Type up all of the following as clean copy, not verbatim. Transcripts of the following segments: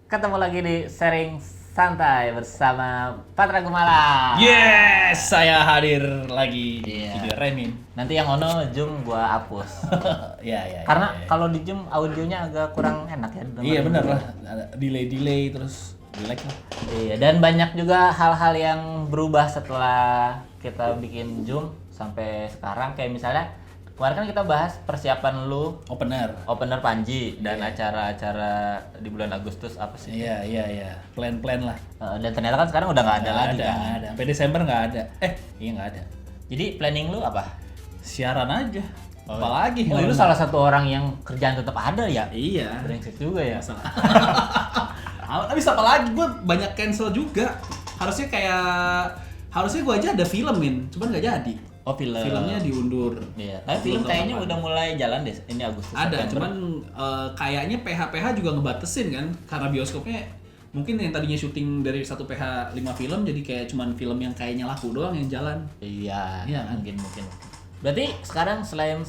Ketemu lagi di Sharing Santai bersama Patra Gumala. Yes, saya hadir lagi di Iya. video Remin. Nanti yang ono Zoom gua hapus. Ya. Karena kalau di Zoom audionya agak kurang enak ya. dengerin. Iya benar lah, ada delay terus jelek lah. Iya, dan banyak juga hal-hal yang berubah setelah kita bikin Zoom sampai sekarang. Kayak misalnya kemarin kan kita bahas persiapan lu opener Panji dan acara-acara di bulan Agustus apa sih? Iya. Plan lah. Dan ternyata kan sekarang udah nggak ada lagi kan. Nggak ada. Sampai Desember nggak ada. Iya nggak ada. Jadi planning lu apa? Siaran aja. Apalagi? Oh, lu salah satu orang yang kerjaan tetap ada ya? Iya. Brengsek juga ya. Habis apa lagi? Gue banyak cancel juga. Harusnya gue aja ada filmin, cuman nggak jadi. Oh, film. Filmnya diundur. Iya. Tapi film kayaknya udah mulai jalan deh. Ini Agustus. Ada, September. cuman kayaknya PH juga ngebatesin kan, karena bioskopnya mungkin yang tadinya syuting dari satu PH 5 film jadi kayak cuman film yang kayaknya laku doang yang jalan. Iya, Iya kan? mungkin. Berarti sekarang selain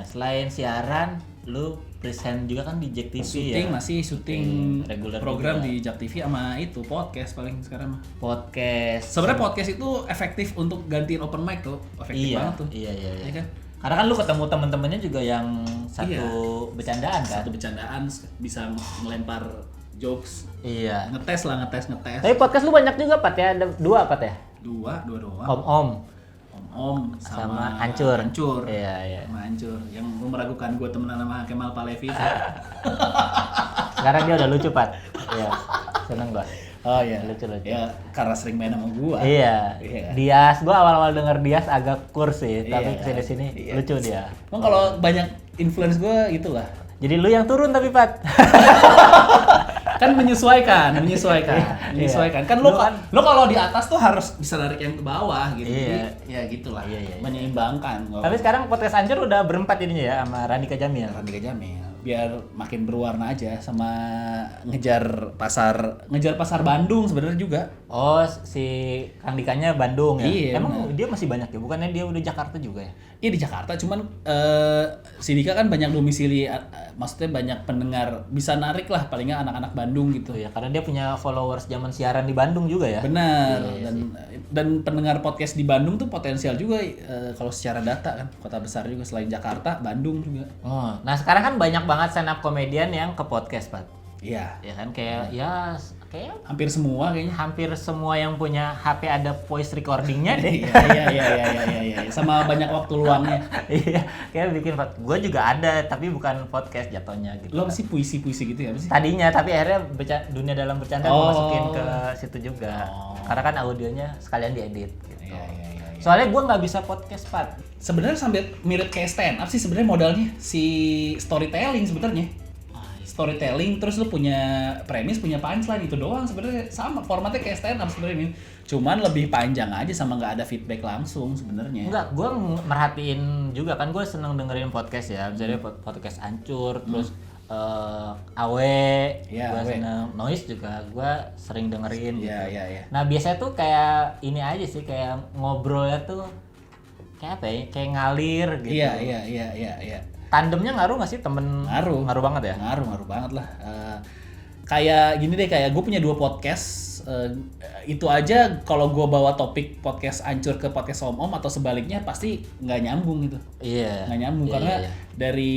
selain siaran, lu present juga kan di Jack TV Syuting ya? masih syuting reguler program juga. di Jak TV sama itu podcast paling sekarang mah. Podcast. Sebenarnya podcast itu efektif untuk gantiin open mic tuh, efektif banget tuh. Iya. Iya kan? Karena kan lu ketemu temen-temennya juga yang satu bercandaan kan? Satu bercandaan bisa melempar jokes, Iya. ngetes. Tapi podcast lu banyak juga, Pat ya? Ada 2 Pat ya? Dua doang. Om Om sama Hancur. Iya. Sama Hancur. Yang lu meragukan gue temenan sama Kemal Palevi. Sekarang dia udah lucu, Pat. Iya. Seneng gua. Oh iya, Lucu. Ya karena sering main sama gua. Iya. Dias, gua awal-awal denger Dias agak kursi, tapi Iya. kesini Iya. lucu dia. Emang kalau banyak influence gua itulah. Jadi lu yang turun tapi Pat. Kan menyesuaikan. Kan lo kalau di atas tuh harus bisa narik yang ke bawah gitu. Iya. Jadi, ya gitulah. Iya. Menyeimbangkan. Tapi sekarang podcast Ancur udah berempat jadinya ya sama Randika Jamil. Randika Jamil biar makin berwarna aja sama ngejar pasar Bandung sebenarnya juga. Oh, si Randikanya Bandung ya? Iya, Emang dia masih banyak ya? Bukannya dia udah Jakarta juga ya? Iya di Jakarta, cuman si Dika kan banyak domisili, maksudnya banyak pendengar, bisa narik lah paling nggak anak-anak Bandung gitu. Oh ya, karena dia punya followers zaman siaran di Bandung juga ya? Benar. Iya, Dan pendengar podcast di Bandung tuh potensial juga kalau secara data kan, kota besar juga selain Jakarta, Bandung juga. Oh, nah sekarang kan banyak banget stand up comedian yang ke podcast, Pat. Iya. Ya kan kayak Hampir semua kayaknya. hampir semua yang punya HP ada voice recordingnya deh. Iya. Sama banyak waktu luangnya. Iya, kayak bikin gue juga ada tapi bukan podcast jatuhnya gitu. Lo apa sih puisi-puisi gitu ya apa sih? Tadinya tapi akhirnya dunia dalam bercanda gue Oh. masukin ke situ juga. Oh. Karena kan audionya sekalian diedit gitu. Iya. Soalnya gue nggak bisa podcast, Pat. Sebenarnya sambil mirip kayak stand up sih sebenarnya modalnya si storytelling sebenarnya. Storytelling terus lu punya premis, punya punchline, itu doang sebenarnya, sama formatnya kayak stand up sebenarnya. Cuman lebih panjang aja sama nggak ada feedback langsung sebenarnya. Enggak, gue merhatiin juga kan, gue seneng dengerin podcast ya, misalnya podcast Ancur, terus Awe, Iya, gue Awe. seneng Noise juga, gue sering dengerin gitu. Iya. Nah biasanya tuh kayak ini aja sih, kayak ngobrolnya tuh kayak apa ya, kayak ngalir gitu. Iya. Tandemnya ngaruh nggak sih temen? Ngaruh banget ya? Ngaruh banget lah. Kayak gini deh, kayak gue punya 2 podcast. Itu aja kalau gue bawa topik podcast Ancur ke podcast Om atau sebaliknya pasti nggak nyambung gitu. Iya. Nggak nyambung Iya, karena iya. dari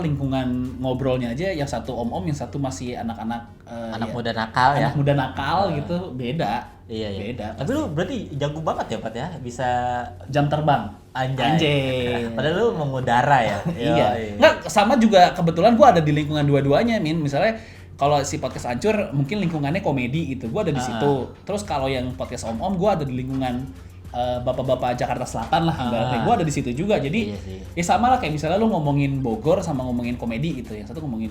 lingkungan ngobrolnya aja, yang satu om yang satu masih anak-anak Anak muda nakal ya? anak muda nakal gitu, beda. Iya. Beda. Tapi lu berarti jago banget ya, Pat ya? Bisa Jam terbang. anjay. Padahal lu mengudara ya? Iya. Nggak, sama juga kebetulan gue ada di lingkungan dua-duanya, Misalnya kalau si podcast Ancur mungkin lingkungannya komedi gitu, gue ada di situ. Terus kalau yang podcast Om gue ada di lingkungan bapak-bapak Jakarta Selatan lah, ibaratnya gue ada di situ juga. Jadi Iya sih. ya sama lah, kayak misalnya lu ngomongin Bogor sama ngomongin komedi gitu, yang satu ngomongin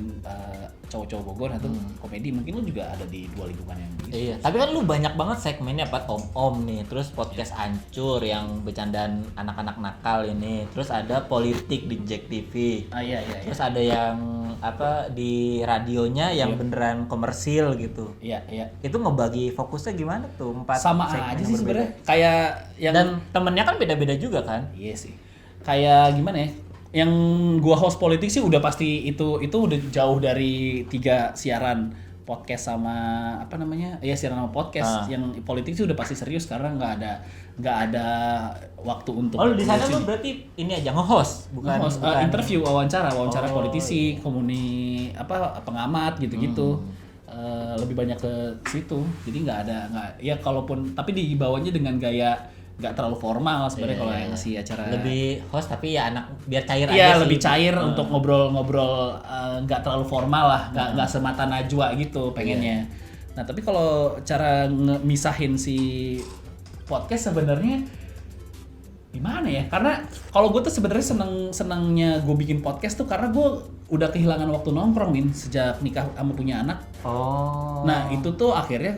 cowok-cowok Bogor, satu komedi, mungkin lu juga ada di 2 lingkungan yang gitu. Iya, tapi kan lu banyak banget segmennya, Pat. Om nih, terus podcast Ancur yang bercandaan anak-anak nakal ini, terus ada politik di Jack TV. Iya. Terus ada yang apa di radionya yang beneran komersil gitu. Iya. Itu ngebagi fokusnya gimana tuh? 4 Sama segmen aja yang sih berbeda. sebenarnya. Kayak yang Dan temennya kan beda-beda juga kan? iya sih. Kayak gimana ya? yang gua host politik sih udah pasti itu udah jauh dari 3 siaran podcast sama apa namanya siaran sama podcast. Yang politik sih udah pasti serius karena nggak ada waktu untuk. Oh di sana lu berarti ini aja nge-host bukan interview wawancara politisi pengamat gitu-gitu. Lebih banyak ke situ, jadi nggak kalaupun tapi dibawanya dengan gaya nggak terlalu formal sebenarnya kalau yang si acara lebih host tapi ya anak biar cair aja sih. Lebih cair untuk ngobrol-ngobrol nggak terlalu formal lah, nggak semata najwa gitu pengennya. Nah tapi kalau cara misahin si podcast sebenarnya gimana ya? Karena kalau gue tuh sebenarnya senangnya gue bikin podcast tuh karena gue udah kehilangan waktu nongkrong sejak nikah sama punya anak. Nah itu tuh akhirnya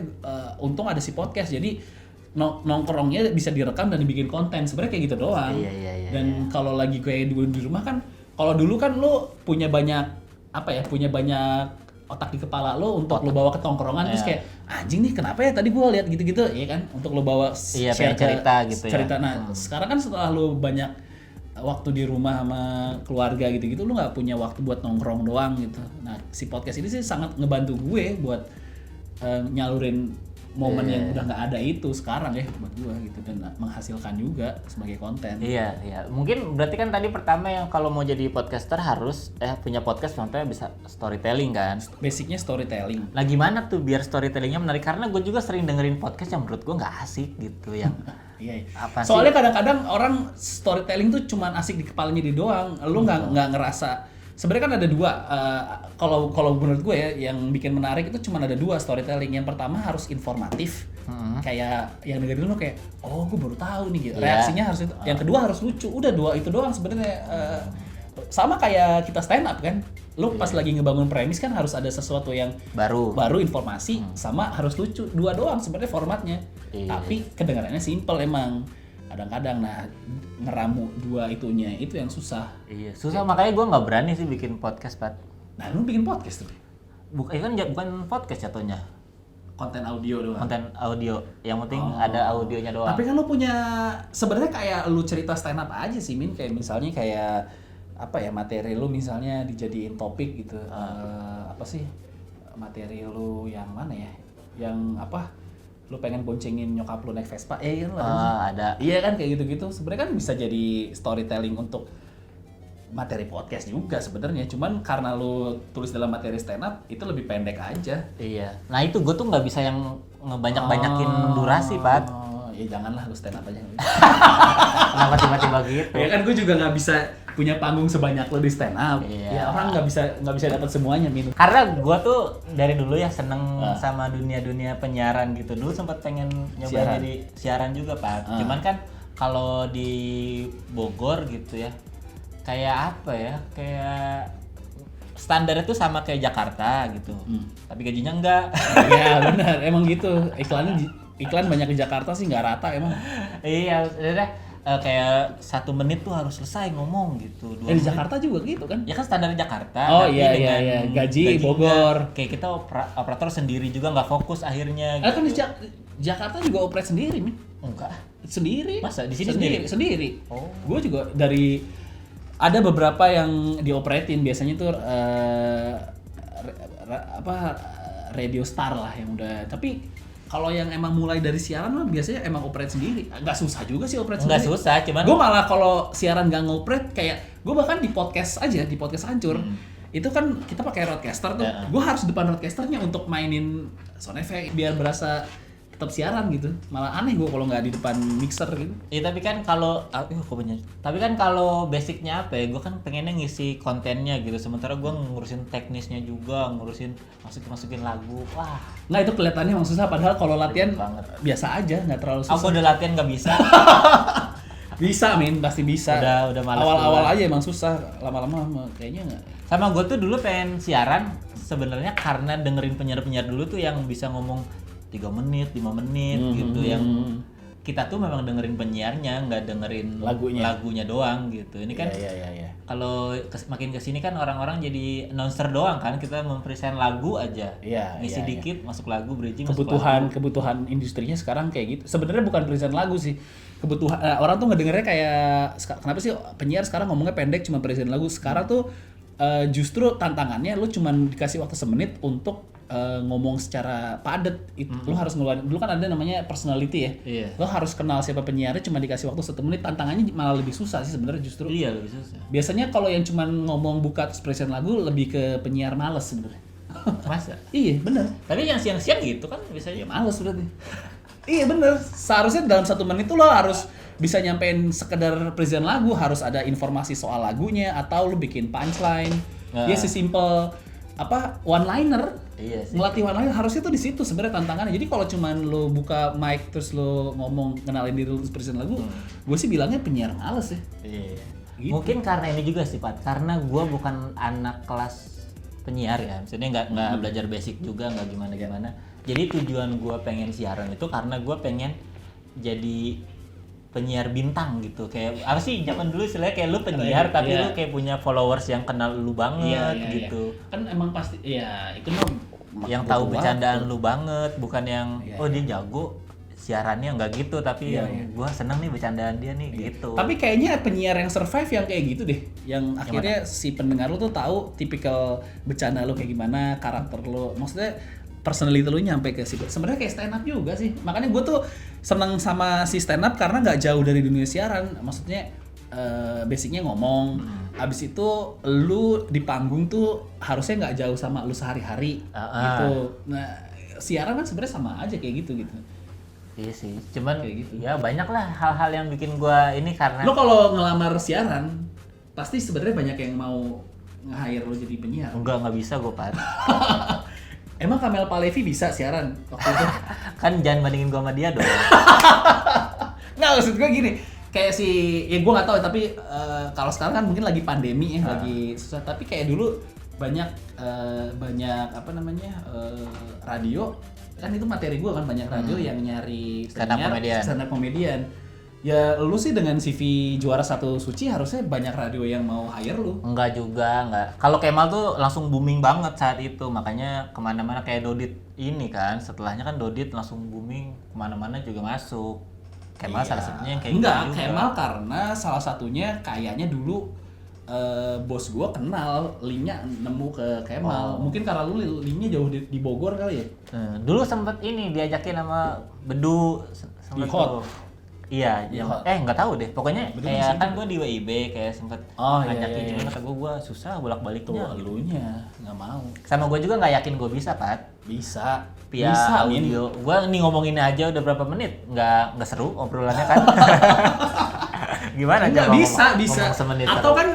untung ada si podcast jadi nongkrongnya bisa direkam dan dibikin konten sebenarnya kayak gitu doang. Dan kalau lagi kayak di rumah kan, kalau dulu kan lu punya banyak otak di kepala lo untuk lo bawa ke tongkrongan terus kayak anjing nih kenapa ya tadi gua lihat gitu-gitu ya kan untuk lo bawa share cerita gitu cerita. Nah sekarang kan setelah lo banyak waktu di rumah sama keluarga gitu-gitu lo nggak punya waktu buat nongkrong doang gitu. Nah si podcast ini sih sangat ngebantu gue buat nyalurin momen yang udah nggak ada itu sekarang ya buat gue gitu dan menghasilkan juga sebagai konten. Iya. Mungkin berarti kan tadi pertama yang kalau mau jadi podcaster harus punya podcast sampai bisa storytelling kan. Basicnya storytelling. Nah gimana tuh biar storytellingnya menarik karena gue juga sering dengerin podcast yang menurut gue nggak asik gitu yang. Iya. Soalnya kadang-kadang orang storytelling tuh cuman asik di kepalanya dia doang. Lu nggak ngerasa. Sebenarnya kan ada 2, kalau menurut gue ya yang bikin menarik itu cuma ada 2 storytelling. Yang pertama harus informatif, kayak yang dengerin lu kayak oh gue baru tahu nih gitu. Reaksinya harus itu. Yang kedua harus lucu. Udah 2 itu doang sebenarnya. Sama kayak kita stand up kan, lu pas lagi ngebangun premis kan harus ada sesuatu yang baru informasi sama harus lucu. 2 doang sebenarnya formatnya. Tapi kedengarannya simple emang. Kadang-kadang ngeramu 2 itunya itu yang susah. Susah makanya gue nggak berani sih bikin podcast, Pat. Nah, lu bikin podcast tuh? Bukan podcast jatuhnya. Konten audio doang. Konten audio. Yang penting ada audionya doang. Tapi kan lu punya sebenarnya kayak lu cerita stand up aja sih, Min, kayak misalnya kayak materi lu misalnya dijadiin topik gitu. Apa sih? Materi lu yang mana ya? Yang lu pengen boncengin nyokap lu naik Vespa, kan ada. Iya kan kayak gitu-gitu. Sebenarnya kan bisa jadi storytelling untuk materi podcast juga sebenarnya. Cuman karena lu tulis dalam materi stand up itu lebih pendek aja. Iya. Nah itu gue tuh nggak bisa yang ngebanyak-banyakin durasi, Pat. Ya janganlah lu stand up aja. Kenapa tiba-tiba gitu? Ya kan gue juga nggak bisa punya panggung sebanyak lo di stand up. Ya orang nggak bisa dapat semuanya, Min. Karena gue tuh dari dulu ya seneng sama dunia penyiaran gitu. Dulu sempat pengen nyoba jadi siaran juga, Pak. Cuman kan kalau di Bogor gitu ya, kayak kayak standarnya tuh sama kayak Jakarta gitu. Tapi gajinya enggak. Iya benar, emang gitu. Iklan banyak di Jakarta sih nggak rata emang. Iya, kayak 1 menit tuh harus selesai ngomong gitu. Di Jakarta juga gitu kan? Ya kan standar Jakarta. Oh iya. Gaji Bogor. Kayak kita operator sendiri juga nggak fokus akhirnya. Kan di Jakarta juga operate sendiri, Min? Enggak. Sendiri. Masa di sini sendiri? Oh. Gue juga ada beberapa yang dioperatin biasanya tuh Radio Star lah yang udah. Tapi kalau yang emang mulai dari siaran mah biasanya emang operate sendiri. Nggak susah juga sih operate sendiri. Nggak susah, cuman gue malah kalau siaran nggak ngoperate kayak gue bahkan di podcast hancur. Itu kan kita pakai roadcaster tuh. Gue harus depan roadcasternya untuk mainin sound effect biar berasa tetap siaran gitu. Malah aneh gue kalau nggak di depan mixer gitu. Iya tapi kan kalau basicnya gue kan pengennya ngisi kontennya gitu. Sementara gue ngurusin teknisnya juga, ngurusin masukin lagu. Wah. Nah itu kelihatannya emang susah. Padahal kalau latihan biasa aja, nggak terlalu susah. Aku udah latihan nggak bisa. Bisa, Min, pasti bisa. Udah malas. Awal-awal aja emang susah. Lama-lama kayaknya nggak. Sama gue tuh dulu pengen siaran sebenarnya karena dengerin penyiar dulu tuh yang bisa ngomong 3 menit, 5 menit gitu yang kita tuh memang dengerin penyiarnya, nggak dengerin lagunya doang gitu. Ini kan makin kesini kan orang-orang jadi announcer doang kan, kita mempresent lagu aja, ngisi dikit masuk lagu, bridging kebutuhan industrinya sekarang kayak gitu. Sebenarnya bukan present lagu sih, kebutuhan orang tuh ngedengernya kayak kenapa sih penyiar sekarang ngomongnya pendek cuma present lagu. Sekarang tuh justru tantangannya lu cuma dikasih waktu semenit untuk ngomong secara padat. Lu harus ngeluarin, dulu kan ada namanya personality ya. Lu harus kenal siapa penyiarnya, cuma dikasih waktu 1 menit. Tantangannya malah lebih susah sih sebenarnya justru. Iya, lebih susah. Biasanya kalau yang cuma ngomong buka present lagu lebih ke penyiar males sebenarnya. Masa? Iya, bener. Tapi yang siang-siang gitu kan biasanya. Ya males berarti. Iya bener. Seharusnya dalam 1 menit tuh lo harus bisa nyampein sekedar present lagu, harus ada informasi soal lagunya atau lu bikin punchline. Ya sesimpel one-liner. Iya sih. Ngelatih one-liner harusnya tuh di situ sebenarnya tantangannya. Jadi kalau cuman lu buka mic terus lu ngomong kenalin diri lu present lagu, gue sih bilangnya penyiar males ya. Iya. Gitu. Mungkin karena ini juga sih Pat, karena gue bukan anak kelas penyiar ya, maksudnya nggak belajar basic juga, nggak gimana. Jadi tujuan gue pengen siaran itu karena gue pengen jadi penyiar bintang gitu. Kayak apa sih zaman dulu istilahnya kayak lu penyiar tapi lu kayak punya followers yang kenal lu banget gitu. Kan emang pasti itu mah yang tahu bercandaan lu banget, bukan yang dia jago siarannya, nggak gitu, tapi gua seneng nih bercandaan dia nih gitu. Tapi kayaknya penyiar yang survive yang kayak gitu deh, yang akhirnya si pendengar lu tuh tahu tipikal bercanda lu kayak gimana, karakter lu, maksudnya personality lu nyampe ke si. Sebenarnya kayak stand up juga sih. Makanya gue tuh seneng sama si stand up karena nggak jauh dari dunia siaran. Maksudnya basicnya ngomong. Abis itu lu di panggung tuh harusnya nggak jauh sama lu sehari-hari gitu. Nah siaran kan sebenarnya sama aja kayak gitu. Iya sih. Cuman kayak gitu. Ya banyak lah hal-hal yang bikin gua ini karena. Lu kalau ngelamar siaran pasti sebenarnya banyak yang mau nge-hire lu jadi penyiar. Nggak bisa gue Pat. Emang Kamel Palevi bisa siaran waktu itu? Kan jangan bandingin gua sama dia dong. Nggak, maksud gue gini, kayak ya gue nggak tahu, tapi kalau sekarang kan mungkin lagi pandemi ya, lagi susah. Tapi kayak dulu banyak radio, kan itu materi gue kan, banyak radio yang nyari stand up komedian. Ya lu sih dengan CV juara 1 Suci harusnya banyak radio yang mau hire lu. Enggak juga. Kalau Kemal tuh langsung booming banget saat itu, makanya kemana-mana kayak Dodit ini kan, setelahnya kan Dodit langsung booming, kemana-mana juga masuk. Kemal salah satunya yang kayak gitu juga. Kemal karena salah satunya kayaknya dulu bos gua kenal, linknya nemu ke Kemal. Mungkin karena lu linknya jauh di Bogor kali ya. Dulu sempet ini diajakin sama Bedu di Hot. Iya, nggak tahu deh. Pokoknya kayak kan gue di WIB kayak sempet ngajakin, cuma kata gue susah bolak-baliknya. Elunya nggak mau. Sama gue juga nggak yakin gue bisa, Pat. Bisa. Via audio. Gue nih ngomongin aja udah berapa menit, nggak seru obrolannya kan? Gimana? Nggak bisa. Semenit atau kan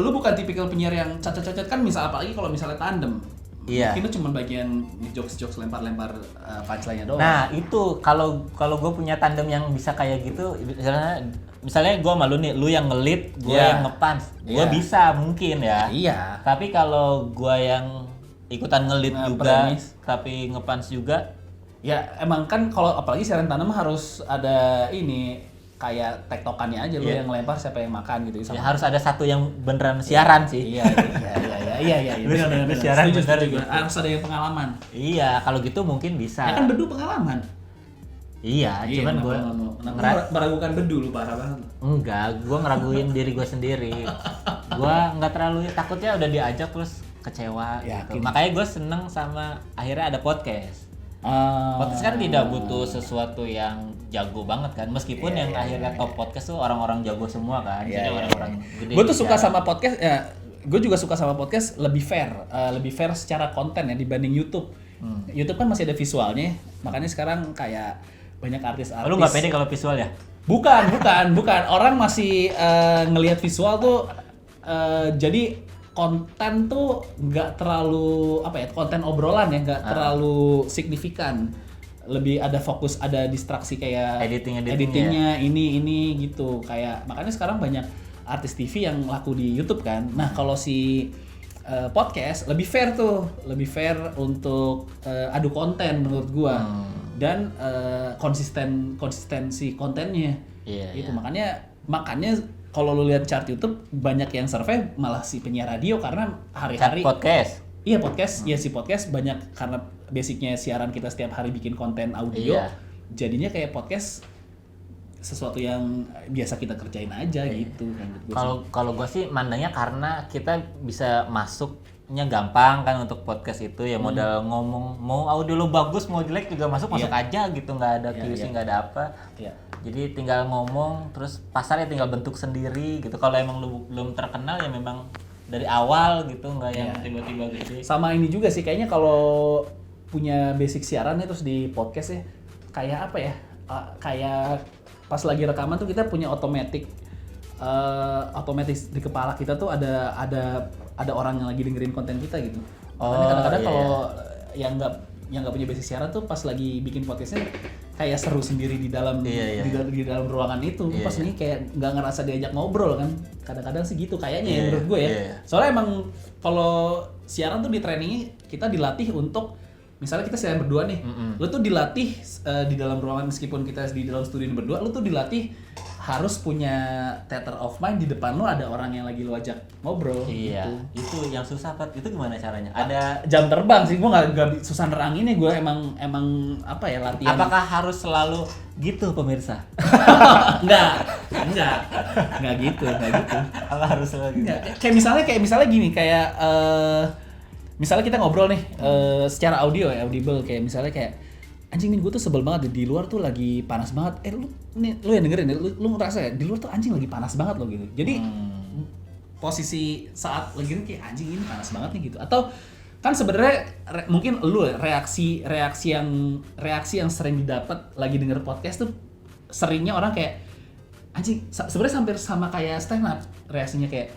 lu bukan tipikal penyiar yang cacat-cacat kan, apalagi kalau misalnya tandem. Iya. Mungkin lu cuma bagian jokes lempar-lempar punchline-nya doang. Nah itu kalau gue punya tandem yang bisa kayak gitu, misalnya gue malu nih, lu yang ngelit, gue yang nge-punch, gue bisa mungkin ya. Iya. Tapi kalau gue yang ikutan ngelit juga, tapi nge-punch juga, ya emang kan kalau apalagi siaran tandem harus ada ini. Kayak tektokannya aja lu yang ngelempar, siapa yang makan gitu. Ya, harus ada satu yang beneran siaran sih. Iya. Bener siaran bener juga. Harus ada yang pengalaman. Iya, kalau gitu mungkin bisa. Ya kan Bedu pengalaman. Iya, cuman gue meragukan Bedu, lu parah banget. Enggak, gue ngeraguin diri gue sendiri. Gue nggak terlalu, takutnya udah diajak terus kecewa gitu. Makanya gue seneng sama akhirnya ada podcast. Podcast kan tidak butuh sesuatu yang jago banget kan, meskipun yang akhirnya top podcast tuh orang-orang jago semua kan, jadi orang-orang gede. Gue tuh suka sama podcast ya, gue juga suka sama podcast lebih fair secara konten ya dibanding YouTube. YouTube kan masih ada visualnya, makanya sekarang kayak banyak artis-artis. Lu nggak pede kalau visual ya? Bukan. Orang masih ngelihat visual tuh, jadi konten tuh nggak terlalu konten obrolan ya nggak terlalu signifikan, lebih ada fokus, ada distraksi kayak editingnya ini gitu, kayak makanya sekarang banyak artis TV yang laku di YouTube kan. Nah kalau si podcast lebih fair untuk adu konten menurut gua dan konsistensi kontennya gitu. Makanya kalau lu lihat chart YouTube banyak yang survei malah si penyiar radio karena hari-hari podcast. Iya podcast, ya si podcast banyak karena basicnya siaran kita setiap hari bikin konten audio, jadinya kayak podcast sesuatu yang biasa kita kerjain aja gitu. Kalau gue sih mandangnya karena kita bisa masuknya gampang kan untuk podcast itu ya modal ngomong, mau audio lo bagus mau jelek juga masuk aja gitu, nggak ada QC nggak ada apa. Jadi tinggal ngomong terus pasarnya tinggal bentuk sendiri gitu. Kalau emang lu belum terkenal ya memang dari awal gitu, nggak yang tiba-tiba gede. Sama ini juga sih kayaknya kalau punya basic siaran terus di podcast ya kayak apa ya, kayak pas lagi rekaman tuh kita punya otomatis di kepala kita tuh ada orang yang lagi dengerin konten kita gitu. Makanya kadang-kadang kalau yang nggak punya basic siaran tuh pas lagi bikin podcastnya kayak seru sendiri di dalam di dalam ruangan itu. Pas ini kayak nggak ngerasa diajak ngobrol kan. Kadang-kadang sih gitu kayaknya ya menurut gue ya. Soalnya emang kalau siaran tuh di trainingnya kita dilatih untuk misalnya kita siaran berdua nih, lu tuh dilatih di dalam ruangan meskipun kita di dalam studio berdua, lu tuh dilatih harus punya theater of mind di depan lu ada orang yang lagi lu ajak ngobrol. Iya, gitu. Itu yang susah Pat. Itu gimana caranya? Ada jam terbang sih, gua nggak susah neranginnya, gua emang apa ya latihan. Apakah harus selalu gitu pemirsa? Enggak gitu. Apa harus selalu gitu? Kayak misalnya gini, kayak misalnya kita ngobrol nih secara audio ya, audible kayak misalnya kayak anjing nih gue tuh sebel banget di luar tuh lagi panas banget. Lu yang dengerin ya, lu ngerasa ya di luar tuh anjing lagi panas banget loh gitu. Jadi posisi saat lagi kayak anjing ini panas banget nih gitu. Atau kan sebenarnya mungkin lu reaksi yang sering didapat lagi denger podcast tuh seringnya orang kayak anjing sebenarnya hampir sama kayak stand up reaksinya kayak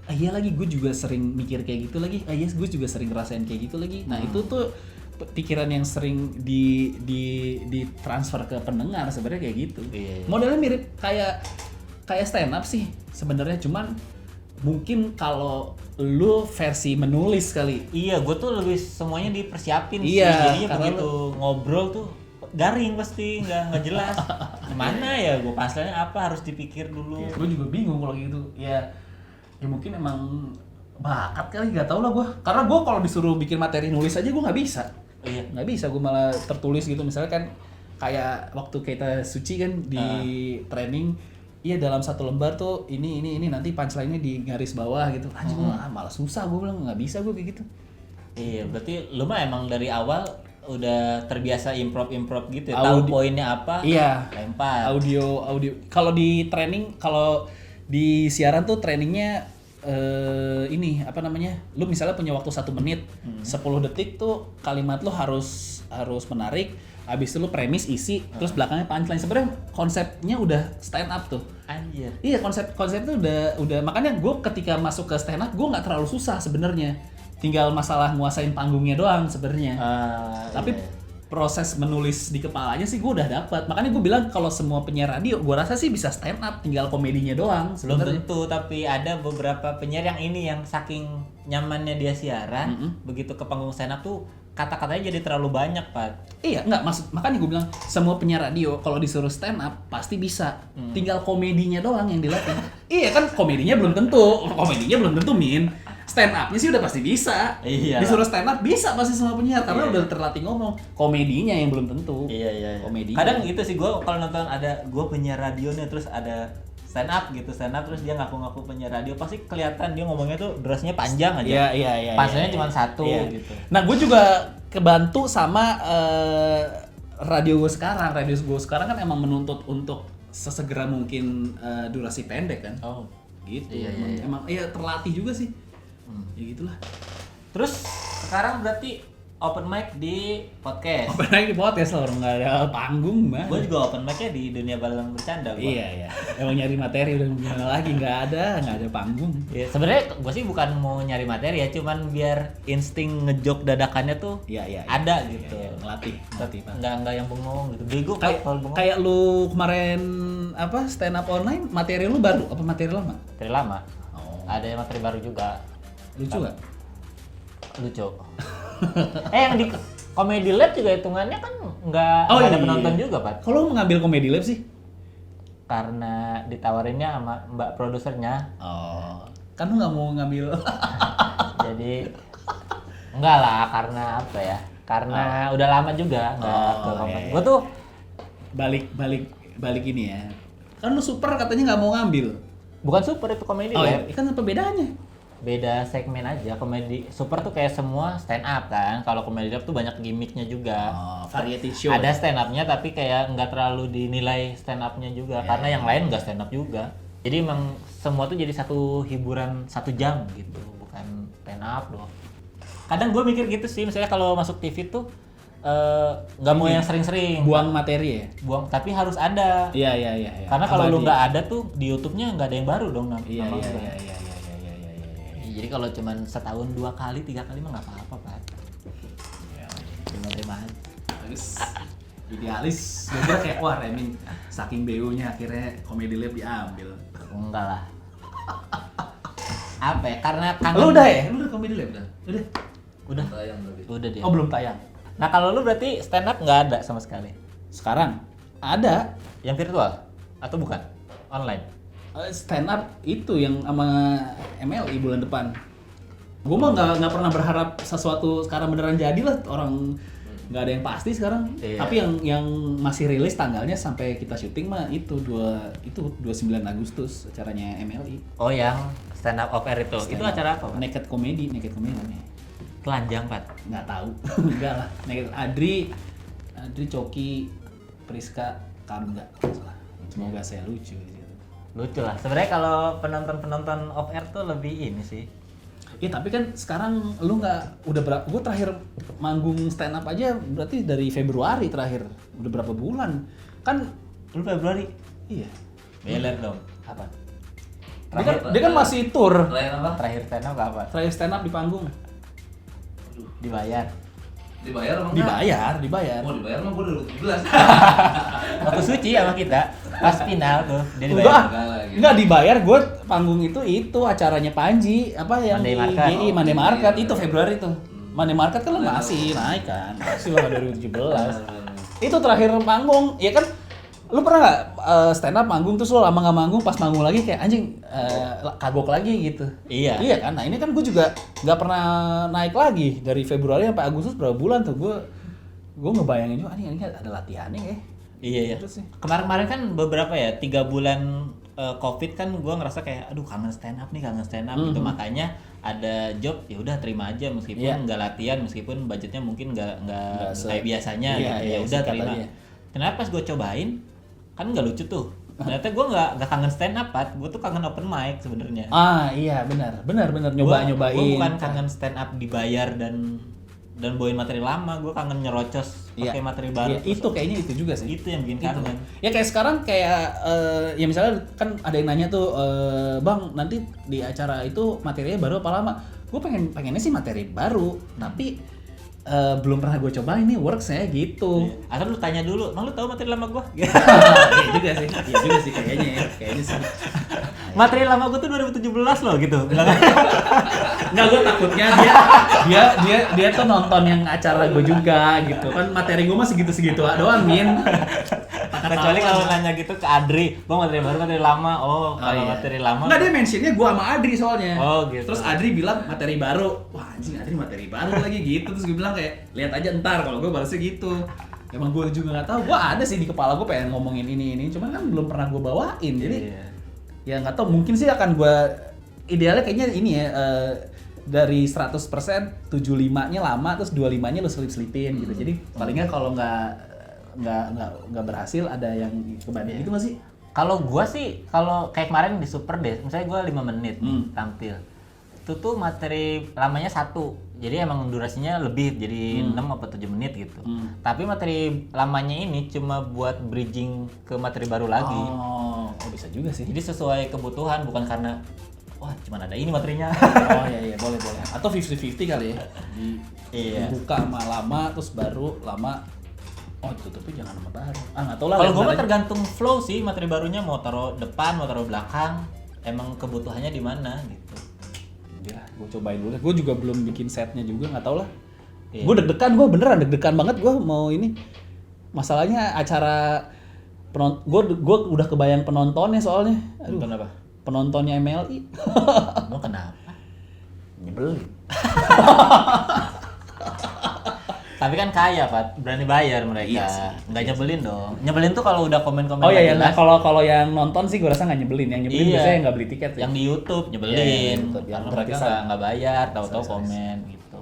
iya lagi gue juga sering mikir kayak gitu lagi. Iya gue juga sering ngerasain kayak gitu lagi. Nah, itu tuh pikiran yang sering di transfer ke pendengar sebenarnya kayak gitu. Modelnya mirip kayak stand up sih sebenarnya, cuman mungkin kalau lu versi menulis kali. Iya, gue tuh lebih semuanya dipersiapin sih. Jadinya begitu ngobrol tuh garing pasti, nggak jelas. Mana ya gue pasalnya apa harus dipikir dulu. Gue juga bingung kalau gitu. Ya mungkin emang bakat kali, nggak tahu lah gue. Karena gue kalau disuruh bikin materi nulis aja gue nggak bisa. Nggak bisa, gue malah tertulis gitu. Misalnya kan kayak waktu kita suci kan di training, dalam satu lembar tuh ini nanti punchline-nya di garis bawah gitu. Anjir malah susah, gue bilang nggak bisa gue kayak gitu. Iya, berarti lu mah emang dari awal udah terbiasa improv gitu ya, tahu poinnya apa, lempar. Audio. Kalau di training, kalau di siaran tuh trainingnya ini apa namanya? Lu misalnya punya waktu 1 menit, 10 detik tuh kalimat lu harus menarik. Habis itu lu premis isi, terus belakangnya punchline. Sebenarnya konsepnya udah stand up tuh. Anjir. Iya, konsep tuh udah makanya gue ketika masuk ke stand up gue nggak terlalu susah sebenarnya. Tinggal masalah nguasain panggungnya doang sebenarnya. Tapi proses menulis di kepalanya sih gue udah dapat. Makanya gue bilang kalau semua penyiar radio gue rasa sih bisa stand up, tinggal komedinya doang sebenarnya. Belum tentu, tapi ada beberapa penyiar yang saking nyamannya dia siaran, begitu ke panggung stand up tuh kata-katanya jadi terlalu banyak, Pak. Iya, makanya gue bilang semua penyiar radio kalau disuruh stand up pasti bisa. Tinggal komedinya doang yang dilatih. Iya kan, komedinya belum tentu Min. Stand up-nya sih udah pasti bisa. Iya. Disuruh stand up bisa pasti semua penyiar karena udah terlatih ngomong. Komedinya yang belum tentu. Iya. Komedinya. Kadang gitu sih, gue kalau nonton ada gue penyiar radio nih terus ada stand up terus dia ngaku-ngaku penyiar radio, pasti kelihatan dia ngomongnya tuh durasinya panjang aja. Iya. Pasnya cuma satu gitu. Nah, gue juga kebantu sama radio gue sekarang. Radio gue sekarang kan emang menuntut untuk sesegera mungkin durasi pendek kan. Oh, gitu. Iya. Emang terlatih juga sih. Ya gitulah. Terus sekarang berarti open mic di podcast. Open mic di podcast loh, nggak ada panggung mah. Gue juga open mic-nya di dunia balon bercanda. Iya. Emang nyari materi udah gimana lagi, nggak ada panggung. Ya, sebenarnya gue sih bukan mau nyari materi ya, cuman biar insting ngejok dadakannya tuh ada gitu. Iya, ngelatih. Nggak yang bengong gitu. Bego kalau bengong. Kayak lu kemarin stand up online, materi lu baru apa materi lama? Materi lama. Ada materi baru juga. Lucu nggak? Lucu. Yang di Comedy Lab juga hitungannya kan nggak ada penonton juga, Pak. Kalau mengambil Comedy Lab sih? karena ditawarinnya sama mbak produsernya. Oh, kan lu nggak mau ngambil? Jadi enggak lah, karena apa ya? Karena udah lama juga nggak ke komedi. Iya. Gue tuh balik ini ya. Kan lu super katanya nggak mau ngambil. bukan super itu komedi Oh Lab. ya, kan apa bedanya? Beda segmen aja. Komedi super tuh kayak semua stand up kan. Kalau komedi Lab tuh banyak gimmicknya juga. Oh, variety show. Ada stand up-nya tapi kayak nggak terlalu dinilai stand up-nya juga karena yang lain nggak stand up juga. Jadi emang semua tuh jadi satu hiburan 1 jam gitu, bukan stand up doang. Kadang gue mikir gitu sih, misalnya kalau masuk TV tuh nggak mau yang sering-sering. Buang materi ya? Buang, tapi harus ada. Iya. Karena kalau lu nggak ada tuh di YouTube-nya nggak ada yang baru dong. Iya. Jadi kalau cuman setahun 2 kali 3 kali mah nggak apa-apa Pak. Terima aja. Bagus. Idealis. Gue kira kayak wah Remin saking BU-nya akhirnya Comedy Lab diambil. Enggak lah. Apa ya? Karena kangen. Lu udah ya? Lu udah Comedy Lab? Udah. Udah dia. Oh belum tayang. Nah kalau lu berarti stand up nggak ada sama sekali? Sekarang ada Yang virtual atau bukan? Online? stand up itu yang sama MLI bulan depan. Gue mah nggak pernah berharap sesuatu sekarang beneran jadi lah, orang nggak ada yang pasti sekarang. Iya. Tapi yang masih rilis tanggalnya sampai kita syuting mah itu 29 Agustus acaranya MLI. Oh yang stand up off air itu? Itu acara apa Pak? Naked Comedy namanya. Telanjang Pak? Nggak tahu. Enggak lah. Naked Adri, Coki, Priska, kamu nggak salah. Semoga saya lucu di situ. Lucu lah. Sebenarnya kalau penonton off air tuh lebih ini sih. Ya tapi kan sekarang lu nggak udah berapa? Gue terakhir manggung stand up aja berarti dari Februari terakhir. Udah berapa bulan? Kan Lu Februari? iya. Beler dong. Apa? Dia kan masih tour. Terakhir stand up apa? Terakhir stand up di panggung. Dibayar. Dibayar emang Dibayar. Mau dibayar mah gue udah 17. Waktu suci sama kita. Pas final tuh dia dibayar. Enggak dibayar, gue panggung itu acaranya Panji apa yang Monday di Market. GI Monday Market itu Februari tuh. Monday Market kan masih naik kan, masih lah 2017. Itu terakhir panggung, ya kan? Lu pernah nggak stand up manggung terus lu lama nggak manggung, pas manggung lagi kayak anjing kagok lagi gitu. Iya. Iya kan? Nah ini kan gue juga nggak pernah naik lagi dari Februari sampai Agustus berapa bulan tuh gue ngebayangin juga ini ada latihannya kayak. Iya. Terus sih. Kemarin kan beberapa ya 3 bulan COVID kan gue ngerasa kayak aduh kangen stand up gitu, makanya ada job ya udah terima aja meskipun nggak latihan, meskipun budgetnya mungkin nggak kayak biasanya gitu. Ya udah terima. Kenapa pas gue cobain kan nggak lucu tuh. Ternyata gue nggak kangen stand up, gue tuh kangen open mic sebenarnya. Ah iya benar nyobain. Gue bukan kangen stand up dibayar dan bawain materi lama, gue kangen nyerocos pakai materi baru. Iya, itu kayaknya itu juga sih. Itu yang bikin kangen. Ya kayak sekarang kayak ya misalnya kan ada yang nanya tuh Bang nanti di acara itu materinya baru apa lama? Gue pengennya sih materi baru, tapi belum pernah gue cobain nih works-nya gitu. Atau lu tanya dulu, emang lu tahu materi lama gue? Iya juga sih kayaknya sih. Materi lama gue tuh 2017 loh gitu. Nggak, gue takutnya dia tuh nonton yang acara gue juga gitu kan, materi gue mah segitu doang Min. Kecuali kalau nanya gitu ke Adri, bang materi baru materi lama. Kalau materi lama nggak, dia mentionnya gue sama Adri soalnya. Gitu. Terus Adri bilang materi baru. Wah anjing, Adri materi baru lagi gitu. Terus gue bilang kayak lihat aja ntar, kalau gue balasnya gitu. Emang gue juga nggak tahu. Gue ada sih di kepala gue pengen ngomongin ini, cuman kan belum pernah gue bawain. Jadi ya nggak tahu, mungkin sih akan gue idealnya kayaknya ini ya, dari 100% 75-nya lama, terus 25-nya lu selip-selipin gitu. Jadi palingnya kalau nggak berhasil ada yang kebanding gitu nggak sih? Kalau gua sih, kalau kayak kemarin di Super Deh, misalnya gua 5 menit tampil, itu tuh materi lamanya 1, jadi emang durasinya lebih, jadi 6 atau 7 menit gitu. Tapi materi lamanya ini cuma buat bridging ke materi baru lagi. Oh bisa juga sih. Jadi sesuai kebutuhan, bukan karena wah cuma ada ini materinya. Oh iya boleh. Atau 50-50 kali ya. Dibuka sama lama, terus baru lama. Oh tutupnya jangan sama baru. Nggak tahu lah. Kalau gue mah tergantung flow sih, materi barunya mau taruh depan, mau taruh belakang, emang kebutuhannya di mana gitu. Ya, gue cobain dulu. Gue juga belum bikin setnya juga, nggak tahu lah. Gue deg-degan, gue beneran deg-degan banget gue mau ini. Masalahnya acara Gue udah kebayang penontonnya soalnya. Aduh. Nonton apa? Penontonnya MLI. Mau kenapa? Nyebelin. Tapi kan kaya, Pak. Berani bayar mereka. Iya sih. Nggak nyebelin dong. Nyebelin tuh kalau udah komen-komen Oh iya, nggak nah jelas. kalau yang nonton sih gue rasa nggak nyebelin. Yang nyebelin Iya. biasanya yang nggak beli tiket ya. Yang di YouTube nyebelin. Iya, YouTube. Yang Karena mereka gratisan. nggak bayar, tahu-tahu Sorry. komen gitu.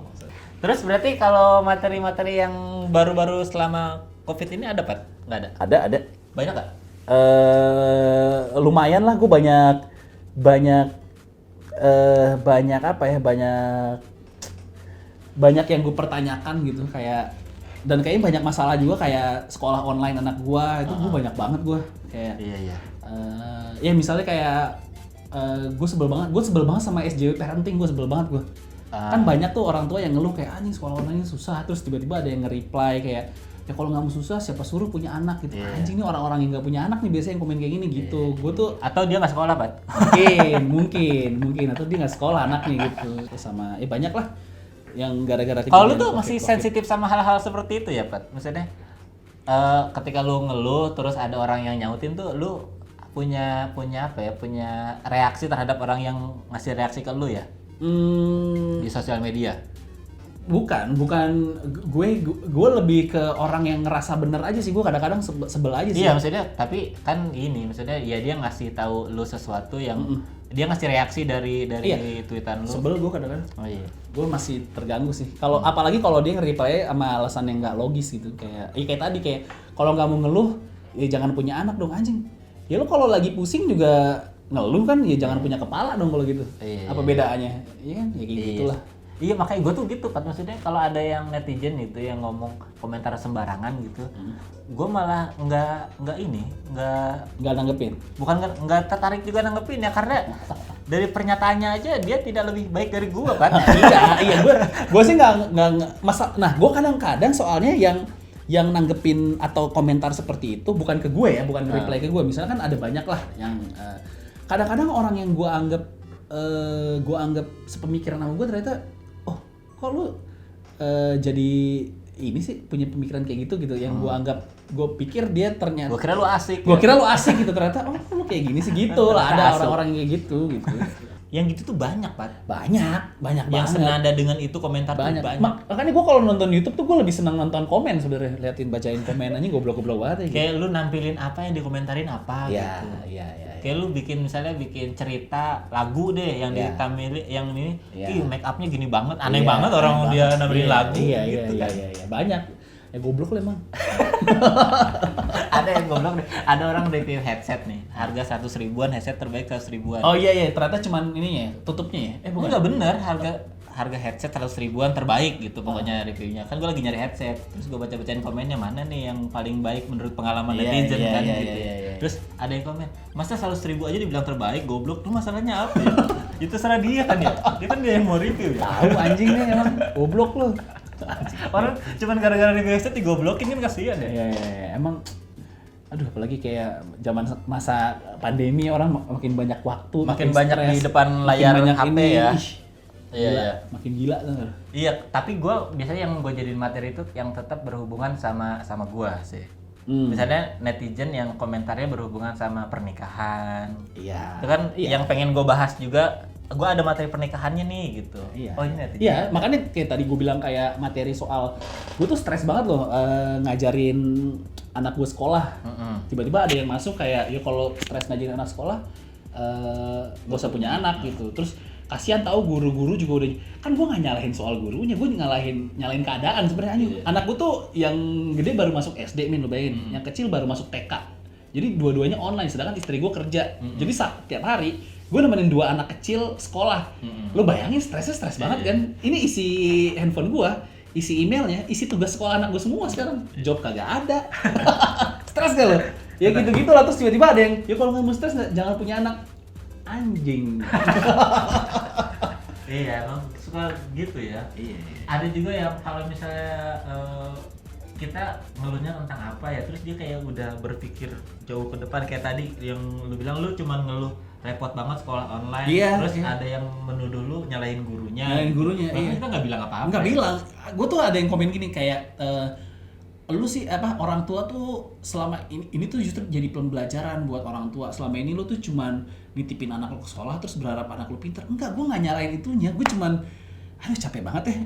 Terus berarti kalau materi-materi yang baru-baru selama COVID ini ada, Pak? Nggak ada? Ada. Banyak nggak? Lumayan lah, gue banyak apa ya, Banyak yang gue pertanyakan gitu kayak, dan kayaknya banyak masalah juga kayak sekolah online anak gue itu gue banyak banget gue kayak Iya. ya misalnya kayak gue sebel banget sama SJW parenting, gue sebel banget gue. Kan banyak tuh orang tua yang ngeluh kayak anjing sekolah online ini susah, terus tiba-tiba ada yang nge-reply kayak ya kalau nggak mau susah siapa suruh punya anak gitu. Iya. Anjing nih orang-orang yang nggak punya anak nih biasanya yang komen kayak gini gitu. Gue tuh Atau dia nggak sekolah, Pak? mungkin atau dia nggak sekolah anaknya gitu. Terus sama banyak lah yang gara-gara Kalau lu kejadian tuh masih COVID. sensitif sama hal-hal seperti itu ya, Pat? Maksudnya ketika lu ngeluh terus ada orang yang nyautin tuh lu punya apa ya? Punya reaksi terhadap orang yang ngasih reaksi ke lu ya di sosial media. Bukan gue lebih ke orang yang ngerasa bener aja sih. Gue kadang-kadang sebel aja sih. Iya, maksudnya tapi kan ini maksudnya ya dia ngasih tahu lu sesuatu yang dia ngasih reaksi dari Iya. tweetan lu. Sebel gue kadang-kadang. Oh iya. Gue masih terganggu sih. Kalau apalagi kalau dia nge-reply sama alasan yang nggak logis gitu kayak kayak tadi kayak kalau nggak mau ngeluh ya jangan punya anak dong anjing. Ya lo kalau lagi pusing juga ngeluh kan ya jangan punya kepala dong kalau gitu. Iya. Apa bedanya? Iya kan ya kayak gitulah. Iya, makanya gue tuh gitu, Pat. Maksudnya kalau ada yang netizen itu yang ngomong komentar sembarangan gitu, gue malah nggak Nggak nanggepin. bukan nggak tertarik juga nanggepin ya, karena dari pernyataannya aja dia tidak lebih baik dari gue, Pat. iya gue sih nggak masa. Nah gue kadang-kadang soalnya yang nanggepin atau komentar seperti itu bukan ke gue ya, bukan reply ke gue. Misalnya kan ada banyak lah yang kadang-kadang orang yang gue anggap sepemikiran sama gue ternyata oh kok lu jadi ini sih punya pemikiran kayak gitu yang gue pikir dia ternyata Gue kira lu asik. gue kira lu asik gitu ternyata oh lu kayak gini sih gitu lah. Ada Asik. orang-orang yang kayak gitu. Yang gitu tuh banyak, Pat. banyak Yang banget. senada dengan itu komentar banyak. tuh banyak. Makanya gue kalau nonton YouTube tuh gue lebih senang nonton komen sebenarnya, bacain komen aja goblok-goblok banget ya. Kayak lu nampilin apa yang dikomentarin apa Iya, gitu. iya. Kayak lu bikin cerita lagu deh yang Iya. ditampilin yang ini, Iya. make upnya gini banget, aneh Iya, banget orang aneh dia banget. nampilin lagu Iya, gitu kan. iya, banyak. Ya goblok lah emang. Ada yang goblok deh. Ada orang review headset nih, harga 100 ribuan, headset terbaik 100 ribuan. Oh iya, ternyata cuman ininya ya, tutupnya ya. Enggak bener, harga headset 100 ribuan terbaik gitu pokoknya reviewnya. Kan gue lagi nyari headset, terus gue baca-bacain komennya mana nih yang paling baik menurut pengalaman Iya, netizen iya, kan iya, gitu. iya, iya. Terus ada yang komen, masa 100 ribu aja dibilang terbaik, goblok, lu masalahnya apa ya? Itu serah dia kan ya, dia kan dia yang mau review ya. Tahu anjingnya emang goblok lu. Orang cuman gara-gara review headset digoblokin kan kasihan ya. Iya, emang aduh apalagi kayak zaman masa pandemi orang makin banyak waktu, Makin banyak stres, di depan makin layar banyak HP ini. ya. Ih, Iya, gila, iya. makin gila tuh. Iya, tapi gue biasanya yang gue jadiin materi itu yang tetap berhubungan sama gue sih. Misalnya netizen yang komentarnya berhubungan sama pernikahan. Iya. Itu kan yang pengen gue bahas juga, gue ada materi pernikahannya nih gitu. Iya. Oh ini netizen. Iya, makanya kayak tadi gue bilang kayak materi soal gue tuh stres banget loh ngajarin anak gue sekolah. Tiba-tiba ada yang masuk kayak ya kalau stres ngajarin anak sekolah gak usah punya anak gitu. Terus kasihan tahu guru-guru juga udah kan gue nggak nyalahin soal gurunya, gue nyalahin keadaan sebenarnya. Anak gue tuh yang gede baru masuk SD lo bayangin, yang kecil baru masuk TK. Jadi dua-duanya online, sedangkan istri gue kerja. Jadi tiap hari gue nemenin dua anak kecil sekolah. Lo bayangin stres banget kan? Ini isi handphone gue, isi emailnya, isi tugas sekolah anak gue semua sekarang. Job kagak ada. Stres gak lo? Ya gitu-gitu lah, terus tiba-tiba ada yang, ya kalau nggak mau stres jangan punya anak. Anjing. Iya, emang suka gitu ya. Iya. Ada juga yang kalau misalnya kita ngeluhnya tentang apa ya, terus dia kayak udah berpikir jauh ke depan kayak tadi yang lu bilang lu cuman ngeluh repot banget sekolah online. Iya, Terus iya. ada yang menuduh lu nyalahin gurunya. Nyalahin gurunya, Bahkan iya. kita nggak bilang apa-apa. Nggak bilang. Gue tuh ada yang komen gini kayak lu sih orang tua tuh selama ini tuh justru jadi pembelajaran buat orang tua. Selama ini lu tuh cuman nitipin anak lu ke sekolah terus berharap anak lu pintar. Enggak, gue nggak nyalain itunya. Gue cuman aduh capek banget ya.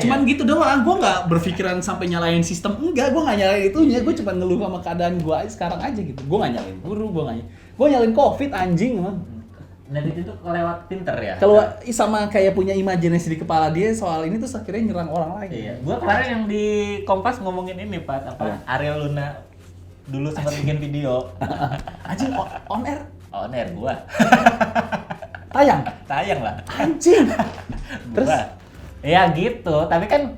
Cuman gitu doang. Gue nggak berpikiran sampai nyalain sistem. Enggak, gue nggak nyalain itunya. Gue cuman ngeluh sama keadaan gue sekarang aja gitu. Gue nggak nyalain guru, gue nyalain COVID anjing emang. Net itu kelewat pinter ya. Kalau sama kayak punya imajinasi di kepala dia soal ini tuh akhirnya nyerang orang lain. Iya. Gua kemarin yang di Kompas ngomongin ini Pak, Ariel Luna dulu sempat bikin video. Anjing on air. On air gua. Tayang lah. Anjing. Terus ya gitu, tapi kan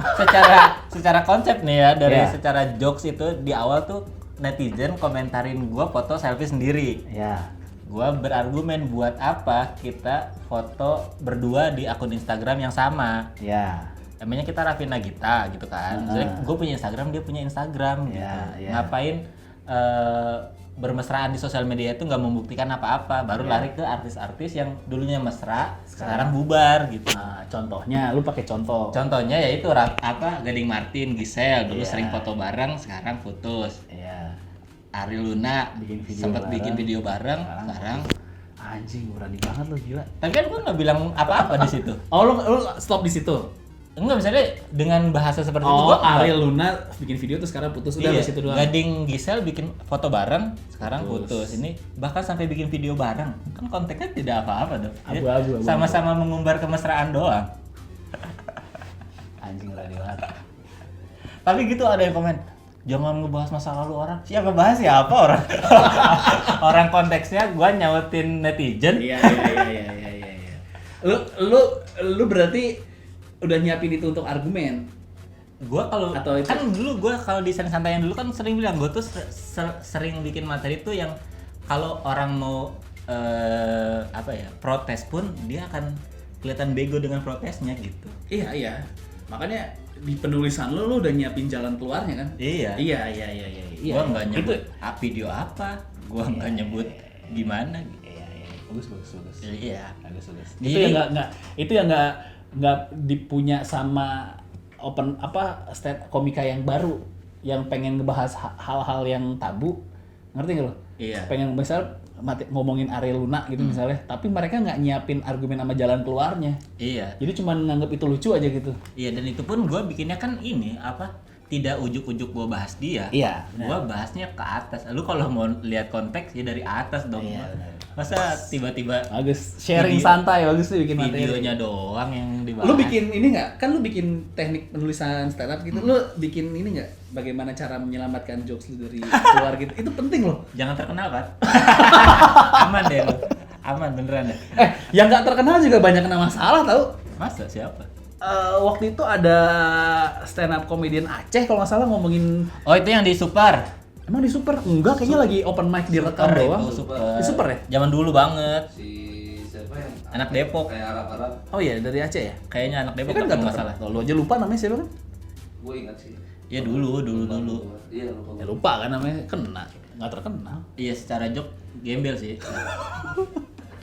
secara konsep nih ya dari secara jokes itu di awal tuh netizen komentarin gua foto selfie sendiri. Ya. Gua berargumen buat apa kita foto berdua di akun Instagram yang sama. Ya. Emangnya kita Raffi Nagita gitu kan. Misalnya gue punya Instagram, dia punya Instagram gitu. Ngapain bermesraan di sosial media itu nggak membuktikan apa-apa, baru lari ke artis-artis yang dulunya mesra, sekarang bubar gitu. Nah, contohnya, lu pakai contoh. Contohnya yaitu Gading Martin, Giselle dulu sering foto bareng, sekarang putus. Iya. Ariel Luna sempat bikin video bareng, sekarang anjing berani banget lu gila. tapi kan gue nggak bilang apa-apa di situ. Oh lu stop di situ. Enggak, misalnya dengan bahasa seperti itu Oh, Ariel Luna bikin video terus sekarang putus udah di situ doang. Gading Giselle bikin foto bareng, sekarang putus. Ini bahkan sampai bikin video bareng. Kan konteksnya tidak apa-apa dong. Abu-abu. Sama-sama mengumbar kemesraan doang. Anjing berani banget. Tapi gitu ada yang komen, jangan ngebahas masa lalu orang. Siapa bahas siapa orang? Orang konteksnya gua nyautin netizen. Iya. Lu berarti udah nyiapin itu untuk argumen. Gua kan dulu gua kalau di santai yang dulu kan sering bilang gua tuh sering bikin materi tuh yang kalau orang mau protes pun dia akan kelihatan bego dengan protesnya gitu. Iya. Makanya di penulisan lu udah nyiapin jalan keluarnya kan? Iya. Gua nggak nyebut video apa, gua nggak nyebut gimana. Bagus. Iya. Bagus. Itu yang nggak dipunya sama stand komika yang baru yang pengen ngebahas hal-hal yang tabu, ngerti nggak lo? Iya. Pengen ngomongin Ariel Luna gitu misalnya, tapi mereka nggak nyiapin argumen sama jalan keluarnya. Iya. Jadi cuma nganggap itu lucu aja gitu. Iya, dan itu pun gue bikinnya kan tidak ujuk-ujuk gue bahas dia. Iya. Gue bahasnya ke atas. Lu kalau mau lihat konteks ya dari atas dong. Iya, Masa tiba-tiba Bagus, sharing santai, bagus tuh bikin materi. videonya doang yang dibahas. Lu bikin ini nggak? Kan lu bikin teknik penulisan stand up gitu. Lu bikin ini nggak? Bagaimana cara menyelamatkan jokes lu dari keluar gitu? Itu penting loh. Jangan terkenal kan? Aman deh lu. Aman beneran ya. Yang nggak terkenal juga banyak kena masalah tau. Masa siapa? Waktu itu ada stand up comedian Aceh kalau nggak salah ngomongin. Oh, itu yang di Super. Emang di Super? Enggak, kayaknya lagi open mic direkam doang. Super. Di Super ya? Zaman dulu banget. Si siapa yang Anak Depok. kayak Arab-Arab, Oh iya, dari Aceh ya? Kayaknya anak Depok Kan kan nggak masalah. terkenal. Lu aja lupa namanya siapa kan? gue ingat sih. Ya dulu. Iya, lupa. Ya lupa kan namanya, kena. Nggak terkenal. Iya, secara jok gembel sih.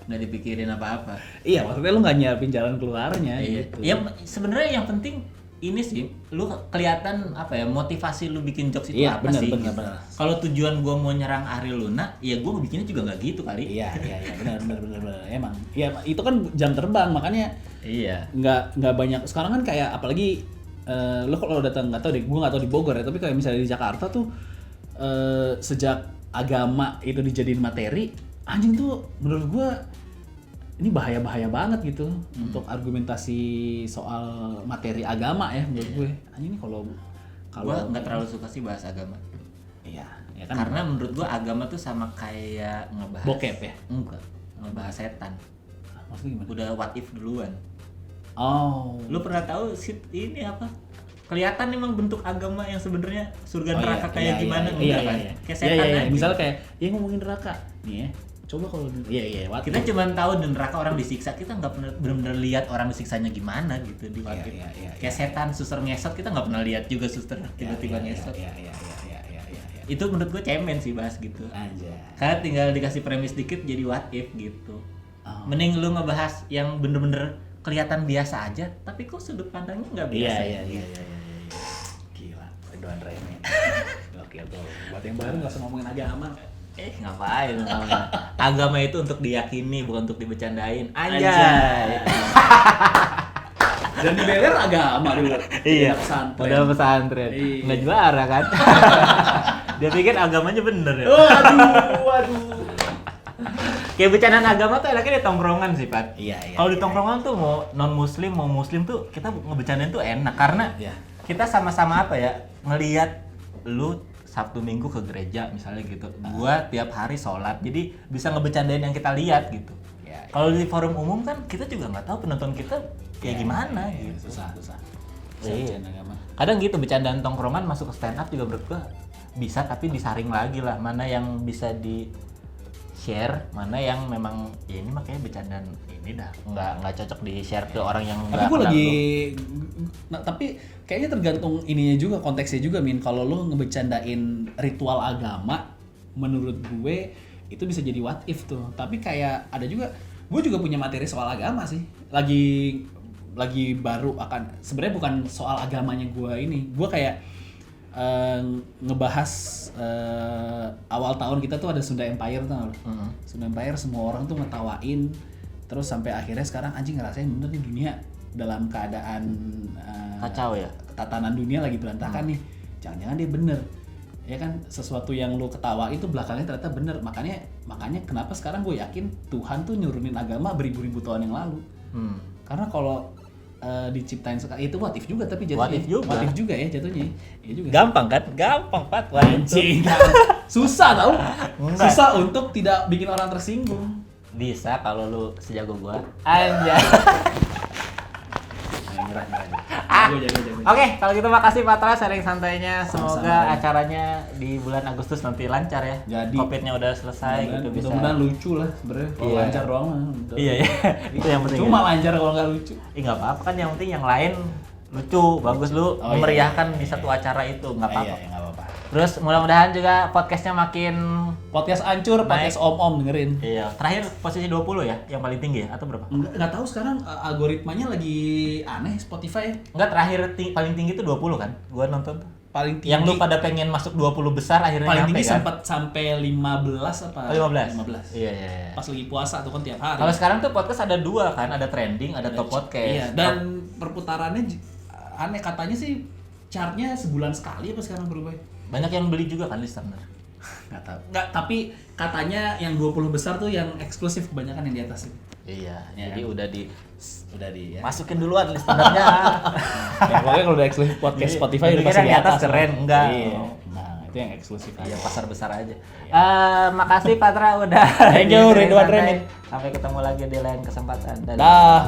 Nggak dipikirin apa-apa. Iya, maksudnya lu nggak nyiapin jalan keluarnya Iya. gitu. Ya sebenarnya yang penting ini sih, lu kelihatan motivasi lu bikin jokes itu Iya, apa sih? benar. Kalau tujuan gua mau nyerang Ariel Luna, ya gua bikinnya juga nggak gitu kali. Iya, benar. Emang. Ya itu kan jam terbang, makanya Iya. nggak banyak. Sekarang kan kayak apalagi lo kalau datang nggak tahu deh, gue nggak tahu di Bogor ya, tapi kayak misalnya di Jakarta tuh sejak agama itu dijadiin materi, anjing tuh menurut gue ini bahaya banget gitu untuk argumentasi soal materi agama ya menurut gue. Anjing ini kalau Gua nggak terlalu suka sih bahas agama. iya, ya kan. Karena menurut gua agama tuh sama kayak ngebahas Bokep ya? Enggak, ngebahas setan. Maksudnya gimana? Udah what if duluan. Oh. Lu pernah tahu ini apa? Kelihatan emang bentuk agama yang sebenarnya surga neraka kayak gimana enggak kan? Kayak setan aja. Misalnya kayak ngomongin neraka nih ya. Coba kalau what Kita if. cuma tahu di neraka orang disiksa, kita nggak pernah benar-benar lihat orang disiksanya gimana gitu di what if. Kayak setan suster ngesot, kita nggak pernah lihat juga suster tiba-tiba ngesot. Iya. Itu menurut gue cemen sih bahas gitu. Anjay. Karena tinggal dikasih premis dikit jadi what if gitu. Oh. Mending lu ngebahas yang bener-bener kelihatan biasa aja, tapi kok sudut pandangnya nggak biasa. Iya. Gila, doan remeh. gitu. Buat yang baru nggak usah ngomongin agama. Ngapain ngomongin? Agama itu untuk diyakini, bukan untuk dibecandain. Anjay. Dan di Beler agama dulu. Iya. Pesantren. Udah pesantren. Iya. Nggak juara kan? Dia pikir agamanya bener ya. Waduh. Kayak bercandaan agama tuh enaknya di tongkrongan sih, Pat. Iya. Kalau di tongkrongan tuh mau non muslim mau muslim tuh kita ngebecandain tuh enak karena Iya. kita sama-sama apa ya ngelihat lu Sabtu Minggu ke gereja misalnya gitu. Gua tiap hari sholat, jadi bisa ngebecandain yang kita lihat gitu. Iya. Kalau di forum umum kan kita juga nggak tahu penonton kita kayak gimana gitu. Susah. Iya. Bercanda agama. Kadang gitu bercandaan tongkrongan masuk ke stand up juga menurut gua bisa, tapi disaring lagi lah mana yang bisa di share, mana yang memang ya ini makanya bercandaan ini dah nggak cocok di share ke orang yang Tapi nggak gue kenal lagi, lu. tapi kayaknya tergantung ininya juga, konteksnya juga, Min. Kalau lo ngebecandain ritual agama, menurut gue itu bisa jadi what if tuh. Tapi kayak ada juga, gue juga punya materi soal agama sih. Lagi baru akan, sebenarnya bukan soal agamanya gue ini. Gue kayak ngebahas awal tahun kita tuh ada Sunda Empire tuh. Sunda Empire semua orang tuh ngetawain, terus sampai akhirnya sekarang anjing ngerasain bener nih dunia dalam keadaan Kacau ya. tatanan dunia lagi berantakan nih. Jangan-jangan dia bener. Ya kan, sesuatu yang lu ketawa itu belakangnya ternyata bener. Makanya kenapa sekarang gue yakin Tuhan tuh nyurunin agama beribu-ribu tahun yang lalu. Karena kalau diciptain sekarang itu what if juga, tapi jatuhnya What if juga. ya jatuhnya. Iya juga. Gampang kan? Gampang, Pat. Anjing. Susah tau. Enggak. Susah untuk tidak bikin orang tersinggung. Bisa kalau lu sejago gua. Anjay. Nyerah. Jago. Oke, kalau gitu makasih Patra sharing santainya. Semoga Sama-sama. acaranya di bulan Agustus nanti lancar ya. Jadi. Covid-nya udah selesai gitu bisa. Mudah-mudahan lucu lah sebenarnya. Kalau Iya. lancar doang mah udah. Iya. Itu yang penting. Cuma lancar kalau nggak lucu. Nggak apa-apa kan, yang penting yang lain lucu, bagus lu Oh, memeriahkan iya. di satu acara itu, nggak apa-apa. Iya, nggak apa-apa. Terus mudah-mudahan juga podcastnya makin Podcast ancur, podcast om-om dengerin. iya. Terakhir posisi 20 ya, yang paling tinggi ya atau berapa? Nggak tahu sekarang algoritmanya lagi aneh Spotify. Enggak, terakhir paling tinggi itu 20 kan? Gua nonton tuh. Paling tinggi. Yang lu pada pengen masuk 20 besar akhirnya paling nyampe tinggi kan? sempat sampai 15 apa? Oh, 15. 15. Iya. Pas lagi puasa tuh kan tiap hari. Kalau sekarang tuh podcast ada 2 kan, ada trending, ada top podcast. Iya, dan perputarannya aneh, katanya sih chartnya sebulan sekali apa sekarang berubah? Banyak yang beli juga kan listener. Nggak tahu. Nggak, tapi katanya yang 20 besar tuh yang eksklusif, kebanyakan yang di atas itu. Iya, Ya jadi kan? udah Udah di ya. masukin duluan listenernya. Ya, pokoknya kalau udah eksklusif podcast Iya. Spotify Lu udah pikir pasti yang di di atas atas keren, lah. enggak. Iya. Nah, itu yang eksklusif. Iya, pasar besar aja. Makasih Patra udah. Thank you, di Ridwan Santai. Remit. Sampai ketemu lagi di lain kesempatan. Dah.